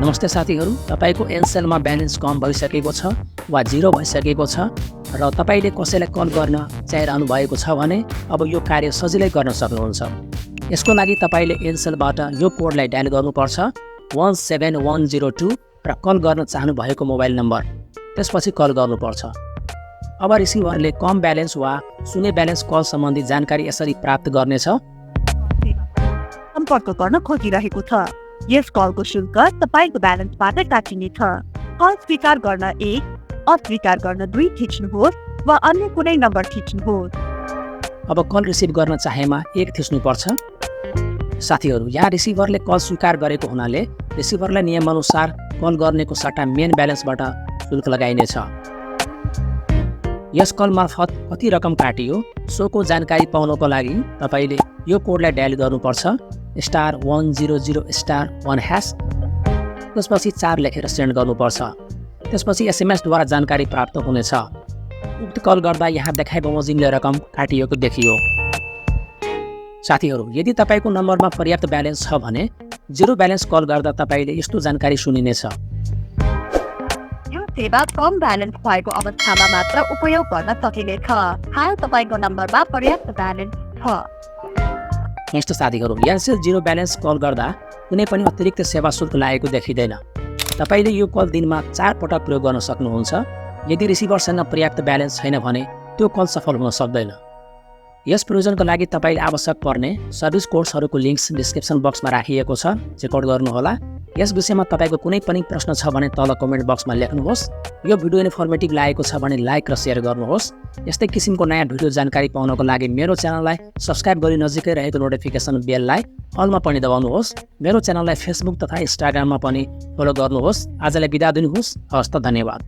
नमस्ते साथीहरू, तपाईको एनसेलमा ब्यालेन्स कम भइसकेको छ वा जिरो भइसकेको छ र तपाईले कसैलाई कल गर्न चाहिरहनु भएको छ भने अब यो कार्य सजिलै गर्न सक्नुहुन्छ। यसको लागि तपाईले एनसेलबाट यो कोडलाई डायल गर्नुपर्छ 17102 र कल गर्न चाहनु भएको मोबाइल नम्बर, त्यसपछि कल गर्नुपर्छ। अब रिसिभरले कम ब्यालेन्स वा शून्य ब्यालेन्स कल सम्बन्धी जानकारी यसरी प्राप्त गर्नेछ। सम्पर्क गर्न खोजिरहेको छ। यस कलको शुल्क तपाईको ब्यालेन्सबाट काटिनेछ। कल स्वीकार गर्न 1, अस्वीकार गर्न 2 थिच्नुहोस् वा अन्य कुनै नम्बर थिच्नुहोस्। अब कल रिसिभ गर्न चाहेमा 1 थिच्नुपर्छ। साथीहरू, यहाँ रिसिभरले कल स्वीकार गरेको हुनाले रिसिभरलाई नियमअनुसार कल गर्नेको सट्टा मेन ब्यालेन्सबाट शुल्क लगाइनेछ। यस कल मार्फत कति रकम काटियो सोको जानकारी पाउनको लागि तपाईले यो कोडलाई डायल गर्नुपर्छ *100*1#, त्यसपछि 4 लेखेर सेन्ड गर्नुपर्छ। त्यसपछि एसएमएस द्वारा जानकारी प्राप्त हुनेछ। उक्त कल गर्दा यहाँ देखाइ बमोजिमले रकम काटिएको देखियो। साथीहरू, यदि तपाईको नम्बरमा पर्याप्त ब्यालेन्स छ भने जिरो ब्यालेन्स कल गर्दा तपाईले यस्तो जानकारी सुनिनेछ। यो सेवा कम ब्यालेन्स भएको अवस्थामा मात्र उपयोग गर्न सकिनेछ। हाल तपाईको नम्बरमा पर्याप्त ब्यालेन्स छ। यस्तो साथीहरू, एनसेल जिरो ब्यालेन्स कल गर्दा कुनै पनि अतिरिक्त सेवा शुल्क लागेको देखिँदैन। तपाईले यो कल दिनमा 4 पटक प्रयोग गर्न सक्नुहुन्छ। यदि रिसिभरसँग पर्याप्त ब्यालेन्स छैन भने त्यो कल सफल हुन सक्दैन। यस प्रयोजनको लागि तपाईले आवश्यक पर्ने सर्भिस कोड्सहरूको लिङ्क्स डिस्क्रिप्सन बक्समा राखिएको छ, चेकआउट गर्नुहोला। यस विषयमा तपाईको कुनै पनि प्रश्न छ भने तल कमेन्ट बक्समा लेख्नुहोस्। यो भिडियो इन्फर्मेटिभ लागेको छ भने लाइक र सेयर गर्नुहोस्। यस्तै किसिमको नयाँ भिडियो जानकारी पाउनको लागि मेरो च्यानललाई सब्स्क्राइब गरी नजिकै रहेको नोटिफिकेसन बेललाई अलमा पनि दबाउनुहोस्। मेरो च्यानललाई फेसबुक तथा इन्स्टाग्राममा पनि फलो गर्नुहोस्। आजलाई बिदा दिनुहोस्। हवस् त, धन्यवाद।